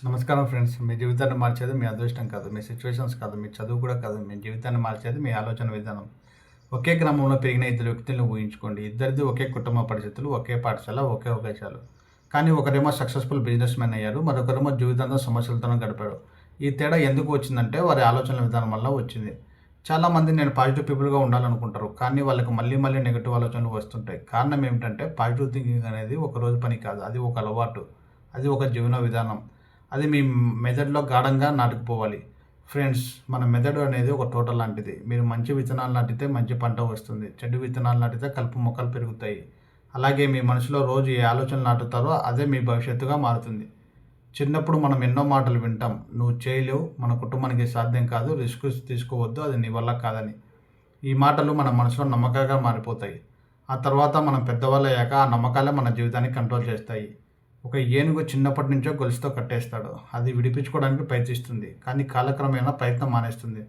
నమస్కారం ఫ్రెండ్స్. మీ జీవితాన్ని మార్చేది మీ అదృష్టం కాదు, మీ సిచ్యువేషన్స్ కాదు, మీ చదువు కూడా కాదు. మీ జీవితాన్ని మార్చేది మీ ఆలోచన విధానం. ఒకే గ్రామంలో పెరిగిన ఇద్దరు వ్యక్తులను ఊహించుకోండి. ఇద్దరిది ఒకే కుటుంబ పరిస్థితులు, ఒకే పాఠశాల, ఒకే అవకాశాలు. కానీ ఒకరేమో సక్సెస్ఫుల్ బిజినెస్ మ్యాన్ అయ్యారు, మరొకరేమో జీవితంలో సమస్యలతోనే గడిపాడు. ఈ తేడా ఎందుకు వచ్చిందంటే వారి ఆలోచనల విధానం వల్ల వచ్చింది. చాలామంది నేను పాజిటివ్ పీపుల్గా ఉండాలనుకుంటారు, కానీ వాళ్ళకి మళ్ళీ మళ్ళీ నెగిటివ్ ఆలోచనలు వస్తుంటాయి. కారణం ఏమిటంటే పాజిటివ్ థింకింగ్ అనేది ఒక రోజు పని కాదు, అది ఒక అలవాటు, అది ఒక జీవన విధానం. అది మీ మెదడులో గాఢంగా నాటుకుపోవాలి. ఫ్రెండ్స్, మన మెదడు అనేది ఒక తోట లాంటిది. మీరు మంచి విత్తనాలు నాటితే మంచి పంట వస్తుంది, చెడు విత్తనాలు నాటితే కలుపు మొక్కలు పెరుగుతాయి. అలాగే మీ మనసులో రోజు ఏ ఆలోచనలు నాటుతారో అదే మీ భవిష్యత్తుగా మారుతుంది. చిన్నప్పుడు మనం ఎన్నో మాటలు వింటాం, నువ్వు చేయలేవు, మన కుటుంబానికి సాధ్యం కాదు, రిస్క్ తీసుకోవద్దు, అది నీ వల్ల కాదని. ఈ మాటలు మన మనసులో నమ్మకంగా మారిపోతాయి. ఆ తర్వాత మనం పెద్దవాళ్ళు అయ్యాక ఆ నమ్మకాలే మన జీవితాన్ని కంట్రోల్ చేస్తాయి. ఒక ఏనుగు చిన్నప్పటి నుంచో గొలుసుతో కట్టేస్తాడు, అది విడిపించుకోవడానికి ప్రయత్నిస్తుంది, కానీ కాలక్రమేణా ప్రయత్నం మానేస్తుంది.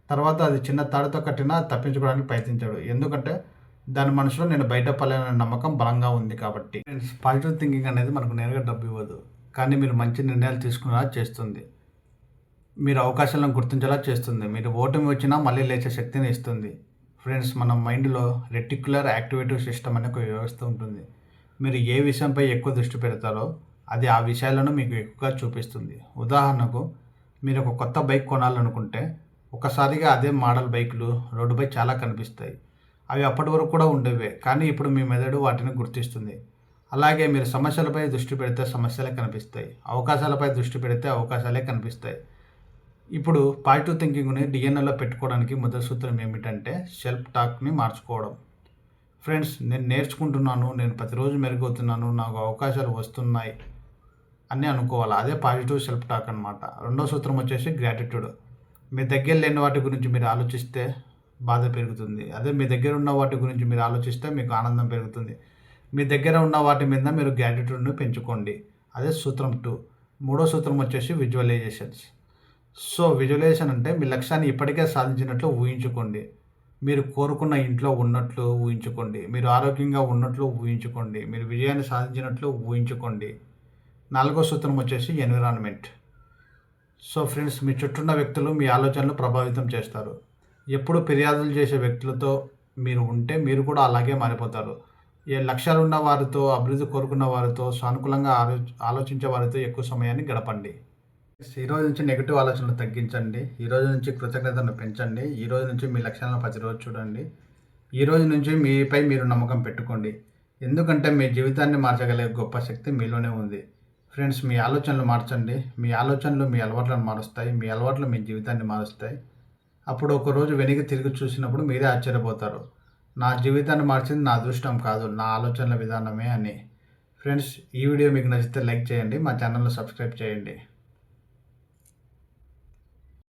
తర్వాత అది చిన్న తాడుతో కట్టినా తప్పించుకోవడానికి ప్రయత్నించాడు, ఎందుకంటే దాని మనసులో నేను బయటపడలేననే నమ్మకం బలంగా ఉంది కాబట్టి. పాజిటివ్ థింకింగ్ అనేది మనకు నేరుగా డబ్బు ఇవ్వదు, కానీ మీరు మంచి నిర్ణయాలు తీసుకునేలా చేస్తుంది. మీరు అవకాశాలను గుర్తించేలా చేస్తుంది. మీరు ఓటమి వచ్చినా మళ్ళీ లేచే శక్తిని ఇస్తుంది. ఫ్రెండ్స్, మన మైండ్లో రెటిక్యులర్ యాక్టివేటివ్ సిస్టమ్ అనే ఒక వ్యవస్థ ఉంటుంది. మీరు ఏ విషయంపై ఎక్కువ దృష్టి పెడతారో అది ఆ విషయాలను మీకు ఎక్కువగా చూపిస్తుంది. ఉదాహరణకు, మీరు ఒక కొత్త బైక్ కొనాలనుకుంటే ఒకసారిగా అదే మోడల్ బైకులు రోడ్డుపై చాలా కనిపిస్తాయి. అవి అప్పటి వరకు కూడా ఉండేవే, కానీ ఇప్పుడు మీ మెదడు వాటిని గుర్తిస్తుంది. అలాగే మీరు సమస్యలపై దృష్టి పెడితే సమస్యలే కనిపిస్తాయి, అవకాశాలపై దృష్టి పెడితే అవకాశాలే కనిపిస్తాయి. ఇప్పుడు పాజిటివ్ థింకింగ్ని డిఎన్ఏలో పెట్టుకోవడానికి మొదటి సూత్రం ఏమిటంటే సెల్ఫ్ టాక్ని మార్చుకోవడం. ఫ్రెండ్స్, నేను నేర్చుకుంటున్నాను, నేను ప్రతిరోజు మెరుగవుతున్నాను, నాకు అవకాశాలు వస్తున్నాయి అని అనుకోవాలి. అదే పాజిటివ్ సెల్ఫ్ టాక్ అనమాట. రెండో సూత్రం వచ్చేసి గ్రాటిట్యూడ్. మీ దగ్గర లేని వాటి గురించి మీరు ఆలోచిస్తే బాధ పెరుగుతుంది, అదే మీ దగ్గర ఉన్న వాటి గురించి మీరు ఆలోచిస్తే మీకు ఆనందం పెరుగుతుంది. మీ దగ్గర ఉన్న వాటి మీద మీరు గ్రాటిట్యూడ్ని పెంచుకోండి. అదే సూత్రం 2. మూడో సూత్రం వచ్చేసి విజువలైజేషన్స్. సో విజువలైజేషన్ అంటే మీ లక్ష్యాన్ని ఇప్పటికే సాధించినట్లు ఊహించుకోండి. మీరు కోరుకున్న ఇంట్లో ఉన్నట్లు ఊహించుకోండి, మీరు ఆరోగ్యంగా ఉన్నట్లు ఊహించుకోండి, మీరు విజయాన్ని సాధించినట్లు ఊహించుకోండి. నాలుగో సూత్రం వచ్చేసి ఎన్విరాన్మెంట్. సో ఫ్రెండ్స్, మీ చుట్టూన్న వ్యక్తులు మీ ఆలోచనలు ప్రభావితం చేస్తారు. ఎప్పుడు ఫిర్యాదులు చేసే వ్యక్తులతో మీరు ఉంటే మీరు కూడా అలాగే మారిపోతారు. ఏ లక్ష్యాలు ఉన్న వారితో, అభివృద్ధి కోరుకున్న వారితో, సానుకూలంగా ఆలోచించే వారితో ఎక్కువ సమయాన్ని గడపండి. ఈరోజు నుంచి నెగిటివ్ ఆలోచనలు తగ్గించండి. ఈరోజు నుంచి కృతజ్ఞతను పెంచండి. ఈరోజు నుంచి మీ లక్ష్యాలను ప్రతిరోజు చూడండి. ఈరోజు నుంచి మీపై మీరు నమ్మకం పెట్టుకోండి, ఎందుకంటే మీ జీవితాన్ని మార్చగలిగే గొప్ప శక్తి మీలోనే ఉంది. ఫ్రెండ్స్, మీ ఆలోచనలు మార్చండి. మీ ఆలోచనలు మీ అలవాట్లను మారుస్తాయి, మీ అలవాట్లు మీ జీవితాన్ని మారుస్తాయి. అప్పుడు ఒకరోజు వెనక్కి తిరిగి చూసినప్పుడు మీరే ఆశ్చర్యపోతారు, నా జీవితాన్ని మార్చింది నా అదృష్టం కాదు, నా ఆలోచనల విధానమే అని. ఫ్రెండ్స్, ఈ వీడియో మీకు నచ్చితే లైక్ చేయండి, మా ఛానల్ను సబ్స్క్రైబ్ చేయండి.